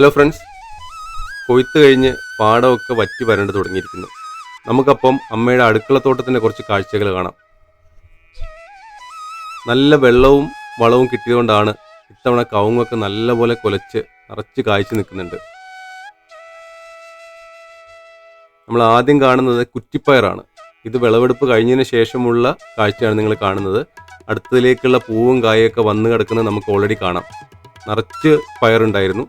Hello friends, കൊയ്ത്ത് കഴിഞ്ഞ് പാടമൊക്കെ വറ്റി വരണ്ട് തുടങ്ങിയിരിക്കുന്നു. നമുക്കപ്പം അമ്മയുടെ അടുക്കളത്തോട്ടത്തിൻ്റെ കുറച്ച് കാഴ്ചകൾ കാണാം. നല്ല വെള്ളവും വളവും കിട്ടിയതുകൊണ്ടാണ് ഇത്തവണ കവുങ്ങൊക്കെ നല്ലപോലെ കുലച്ച് നിറച്ച് കായ്ച്ചു നിൽക്കുന്നുണ്ട്. നമ്മൾ ആദ്യം കാണുന്നത് കുറ്റിപ്പയറാണ്. ഇത് വിളവെടുപ്പ് കഴിഞ്ഞതിന് ശേഷമുള്ള കാഴ്ചയാണ് നിങ്ങൾ കാണുന്നത്. അടുത്തതിലേക്കുള്ള പൂവും കായൊക്കെ വന്നു കിടക്കുന്നത് നമുക്ക് ഓൾറെഡി കാണാം. നിറച്ച് പയറുണ്ടായിരുന്നു.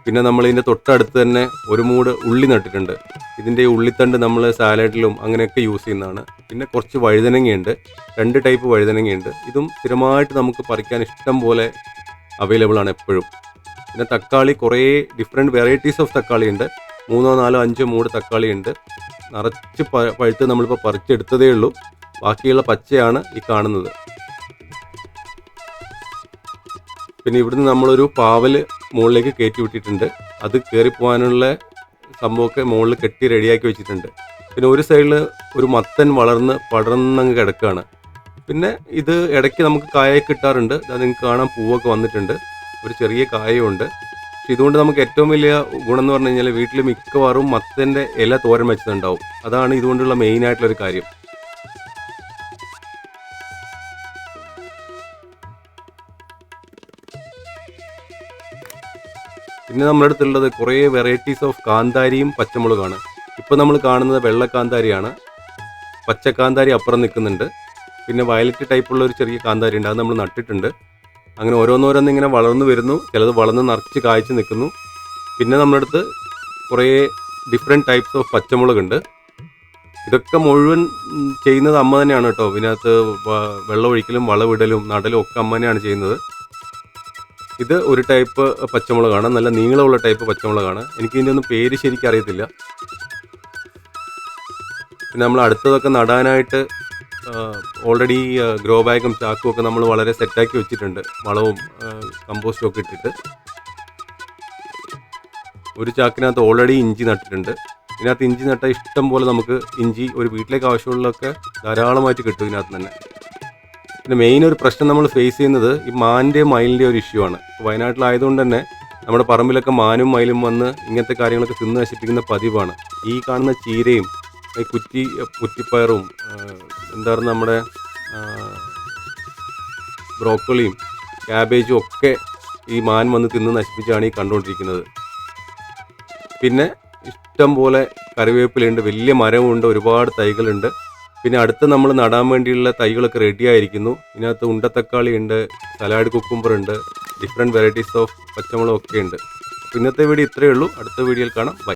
പിന്നെ നമ്മൾ ഇതിൻ്റെ തൊട്ടടുത്ത് തന്നെ ഒരു മൂട് ഉള്ളി നട്ടിട്ടുണ്ട്. ഇതിൻ്റെ ഉള്ളിത്തണ്ട് നമ്മൾ സാലഡിലും അങ്ങനെയൊക്കെ യൂസ് ചെയ്യുന്നതാണ്. പിന്നെ കുറച്ച് വഴുതനങ്ങയുണ്ട്, 2 ടൈപ്പ് വഴുതനങ്ങയുണ്ട്. ഇതും സ്ഥിരമായിട്ട് നമുക്ക് പറിക്കാൻ ഇഷ്ടം പോലെ അവൈലബിൾ ആണ് എപ്പോഴും. പിന്നെ തക്കാളി, കുറേ ഡിഫറെൻറ്റ് വെറൈറ്റീസ് ഓഫ് തക്കാളി ഉണ്ട്. 3, 4, 5 മൂട് തക്കാളി ഉണ്ട്. നിറച്ച് പഴുത്ത് നമ്മളിപ്പോൾ പറിച്ചെടുത്തതേ ഉള്ളൂ. ബാക്കിയുള്ള പച്ചയാണ് ഈ കാണുന്നത്. പിന്നെ ഇവിടുന്ന് നമ്മളൊരു പാവൽ മുകളിലേക്ക് കയറ്റി വിട്ടിട്ടുണ്ട്. അത് കയറിപ്പോകാനുള്ള സംഭവമൊക്കെ മുകളിൽ കെട്ടി റെഡിയാക്കി വെച്ചിട്ടുണ്ട്. പിന്നെ ഒരു സൈഡിൽ ഒരു മത്തൻ പടർന്നങ്ങ് കിടക്കുകയാണ്. പിന്നെ ഇത് ഇടയ്ക്ക് നമുക്ക് കായൊക്കെ കിട്ടാറുണ്ട്. അത് നിങ്ങൾക്ക് കാണാൻ പൂവൊക്കെ വന്നിട്ടുണ്ട്, ഒരു ചെറിയ കായയുണ്ട്. പക്ഷെ ഇതുകൊണ്ട് നമുക്ക് ഏറ്റവും വലിയ ഗുണം എന്ന് പറഞ്ഞു കഴിഞ്ഞാൽ വീട്ടിൽ മിക്കവാറും മത്തൻ്റെ ഇല തോരൻ വെച്ചതുണ്ടാവും. അതാണ് ഇതുകൊണ്ടുള്ള മെയിനായിട്ടുള്ളൊരു കാര്യം. പിന്നെ നമ്മുടെ അടുത്തുള്ളത് കുറേ വെറൈറ്റീസ് ഓഫ് കാന്താരിയും പച്ചമുളകാണ്. ഇപ്പോൾ നമ്മൾ കാണുന്നത് വെള്ളക്കാന്താരിയാണ്. പച്ചക്കാന്താരി അപ്പുറം നിൽക്കുന്നുണ്ട്. പിന്നെ വയലറ്റ് ടൈപ്പുള്ള ഒരു ചെറിയ കാന്താരി ഉണ്ട്, അത് നമ്മൾ നട്ടിട്ടുണ്ട്. അങ്ങനെ ഓരോന്നോരോന്ന് ഇങ്ങനെ വളർന്നു വരുന്നു. ചിലത് വളർന്ന് നിറച്ച് കായ്ച്ച് നിൽക്കുന്നു. പിന്നെ നമ്മുടെ അടുത്ത് കുറേ ഡിഫറെൻറ്റ് ടൈപ്സ് ഓഫ് പച്ചമുളകുണ്ട്. ഇതൊക്കെ മുഴുവൻ ചെയ്യുന്നത് അമ്മ തന്നെയാണ് കേട്ടോ. ഇതിനകത്ത് വെള്ളമൊഴിക്കലും വളവിടലും നടലും ഒക്കെ അമ്മ തന്നെയാണ് ചെയ്യുന്നത്. ഇത് ഒരു ടൈപ്പ് പച്ചമുളകാണ്, നല്ല നീളമുള്ള ടൈപ്പ് പച്ചമുളകാണ്. എനിക്ക് ഇതിൻ്റെ ഒന്നും പേര് ശരിക്കും അറിയത്തില്ല. പിന്നെ നമ്മൾ അടുത്തതൊക്കെ നടാനായിട്ട് ഓൾറെഡി ഗ്രോ ബാഗും ചാക്കും ഒക്കെ നമ്മൾ വളരെ സെറ്റാക്കി വെച്ചിട്ടുണ്ട്. വളവും കമ്പോസ്റ്റും ഒക്കെ ഇട്ടിട്ട്. ഒരു ചാക്കിനകത്ത് ഓൾറെഡി ഇഞ്ചി നട്ടിട്ടുണ്ട്. ഇതിനകത്ത് ഇഞ്ചി നട്ടാൽ ഇഷ്ടം പോലെ നമുക്ക് ഇഞ്ചി ഒരു വീട്ടിലേക്ക് ആവശ്യമുള്ളതൊക്കെ ധാരാളമായിട്ട് കിട്ടും ഇതിനകത്ത് തന്നെ. പിന്നെ മെയിൻ ഒരു പ്രശ്നം നമ്മൾ ഫേസ് ചെയ്യുന്നത് ഈ മാനിൻ്റെയും മയിലിൻ്റെയും ഒരു ഇഷ്യൂ ആണ്. വയനാട്ടിലായതുകൊണ്ട് തന്നെ നമ്മുടെ പറമ്പിലൊക്കെ മാനും മയിലും വന്ന് ഇങ്ങനത്തെ കാര്യങ്ങളൊക്കെ തിന്ന് നശിപ്പിക്കുന്ന പതിവാണ്. ഈ കാണുന്ന ചീരയും ഈ കുറ്റിപ്പയറും എന്തായിരുന്നു നമ്മുടെ ബ്രോക്കോളിയും ക്യാബേജും ഒക്കെ ഈ മാൻ വന്ന് തിന്ന് നശിപ്പിച്ചാണ് ഈ കണ്ടുകൊണ്ടിരിക്കുന്നത്. പിന്നെ ഇഷ്ടം പോലെ കറിവേപ്പിലയുണ്ട്, വലിയ മരമുണ്ട്, ഒരുപാട് തൈകളുണ്ട്. പിന്നെ അടുത്ത് നമ്മൾ നടാൻ വേണ്ടിയുള്ള തൈകളൊക്കെ റെഡി ആയിരിക്കുന്നു. ഇതിനകത്ത് ഉണ്ടത്തക്കാളി ഉണ്ട്, സലാഡ് കുക്കുംബർ ഉണ്ട്, ഡിഫറെൻറ്റ് വെറൈറ്റീസ് ഓഫ് പച്ചമുളകൊക്കെ ഉണ്ട്. അപ്പോൾ ഇന്നത്തെ വീഡിയോ ഇത്രയേ ഉള്ളൂ. അടുത്ത വീഡിയോയിൽ കാണാം. ബൈ.